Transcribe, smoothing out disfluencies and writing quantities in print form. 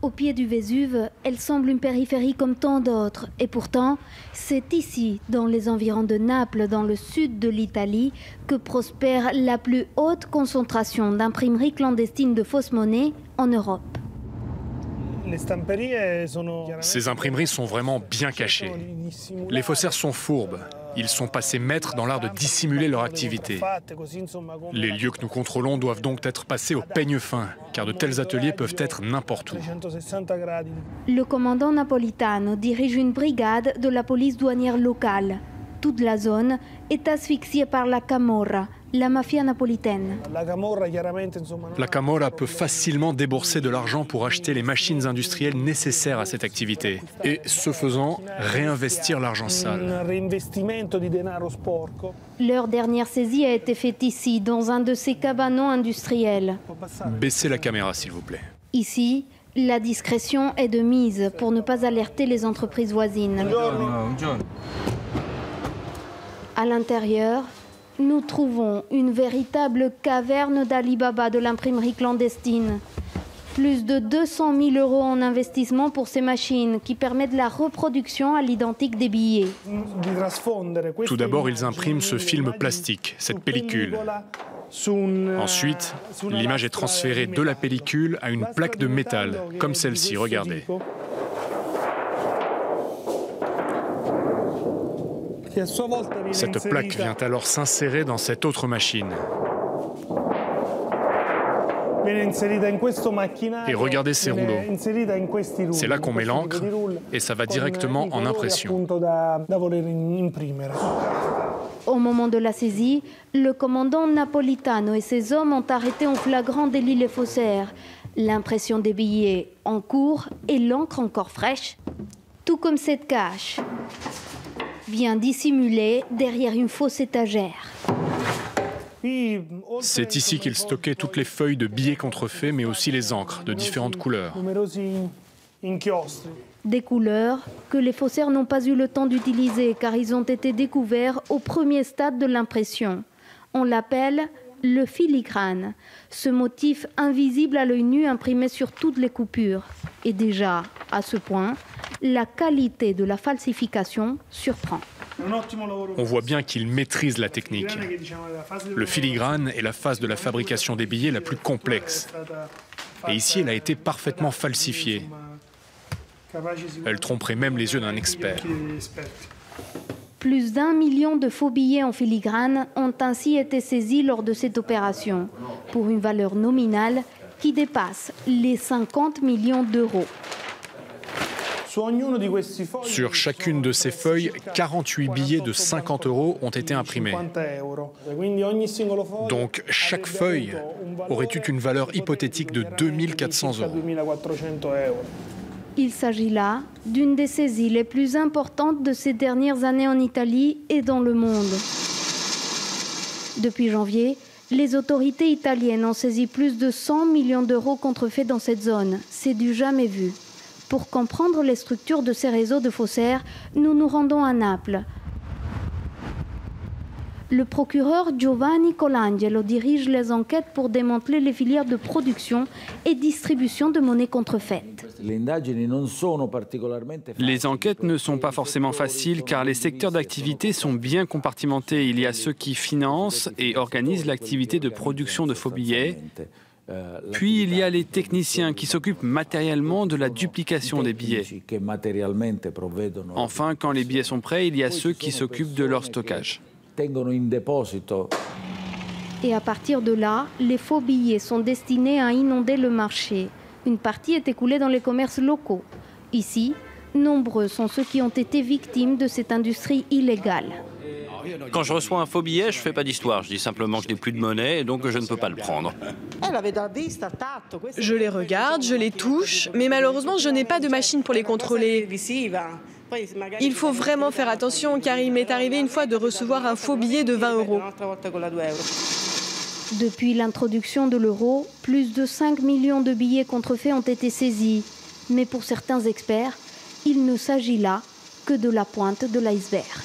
Au pied du Vésuve, elle semble une périphérie comme tant d'autres. Et pourtant, c'est ici, dans les environs de Naples, dans le sud de l'Italie, que prospère la plus haute concentration d'imprimeries clandestines de fausses monnaies en Europe. Ces imprimeries sont vraiment bien cachées. Les faussaires sont fourbes. Ils sont passés maîtres dans l'art de dissimuler leur activité. Les lieux que nous contrôlons doivent donc être passés au peigne fin, car de tels ateliers peuvent être n'importe où. Le commandant Napolitano dirige une brigade de la police douanière locale. Toute la zone est asphyxiée par la Camorra, la mafia napolitaine. La Camorra peut facilement débourser de l'argent pour acheter les machines industrielles nécessaires à cette activité et, ce faisant, réinvestir l'argent sale. Leur dernière saisie a été faite ici, dans un de ces cabanons industriels. Baissez la caméra, s'il vous plaît. Ici, la discrétion est de mise pour ne pas alerter les entreprises voisines. À l'intérieur, nous trouvons une véritable caverne d'Ali Baba de l'imprimerie clandestine. Plus de 200 000 € en investissement pour ces machines qui permettent la reproduction à l'identique des billets. Tout d'abord, ils impriment ce film plastique, cette pellicule. Ensuite, l'image est transférée de la pellicule à une plaque de métal, comme celle-ci, regardez. Cette plaque vient alors s'insérer dans cette autre machine. Et regardez ces rouleaux. C'est là qu'on met l'encre et ça va directement en impression. Au moment de la saisie, le commandant Napolitano et ses hommes ont arrêté en flagrant délit les faussaires. L'impression des billets en cours et l'encre encore fraîche, tout comme cette cache, bien dissimulée derrière une fausse étagère. C'est ici qu'ils stockaient toutes les feuilles de billets contrefaits, mais aussi les encres de différentes couleurs. Des couleurs que les faussaires n'ont pas eu le temps d'utiliser car ils ont été découverts au premier stade de l'impression. On l'appelle le filigrane, ce motif invisible à l'œil nu imprimé sur toutes les coupures. Et déjà, à ce point, la qualité de la falsification surprend. On voit bien qu'ils maîtrisent la technique. Le filigrane est la phase de la fabrication des billets la plus complexe. Et ici, elle a été parfaitement falsifiée. Elle tromperait même les yeux d'un expert. Plus d'1 million de faux billets en filigrane ont ainsi été saisis lors de cette opération, pour une valeur nominale qui dépasse les 50 millions d'euros. Sur chacune de ces feuilles, 48 billets de 50 € ont été imprimés. Donc chaque feuille aurait eu une valeur hypothétique de 2400 €. Il s'agit là d'une des saisies les plus importantes de ces dernières années en Italie et dans le monde. Depuis janvier, les autorités italiennes ont saisi plus de 100 millions d'euros contrefaits dans cette zone. C'est du jamais vu. Pour comprendre les structures de ces réseaux de faussaires, nous nous rendons à Naples. Le procureur Giovanni Colangelo dirige les enquêtes pour démanteler les filières de production et distribution de monnaie contrefaite. Les enquêtes ne sont pas forcément faciles car les secteurs d'activité sont bien compartimentés. Il y a ceux qui financent et organisent l'activité de production de faux billets. Puis il y a les techniciens qui s'occupent matériellement de la duplication des billets. Enfin, quand les billets sont prêts, il y a ceux qui s'occupent de leur stockage. Et à partir de là, les faux billets sont destinés à inonder le marché. Une partie est écoulée dans les commerces locaux. Ici, nombreux sont ceux qui ont été victimes de cette industrie illégale. Quand je reçois un faux billet, je ne fais pas d'histoire. Je dis simplement que je n'ai plus de monnaie et donc je ne peux pas le prendre. Je les regarde, je les touche, mais malheureusement, je n'ai pas de machine pour les contrôler. Il faut vraiment faire attention car il m'est arrivé une fois de recevoir un faux billet de 20 €. Depuis l'introduction de l'euro, plus de 5 millions de billets contrefaits ont été saisis. Mais pour certains experts, il ne s'agit là que de la pointe de l'iceberg.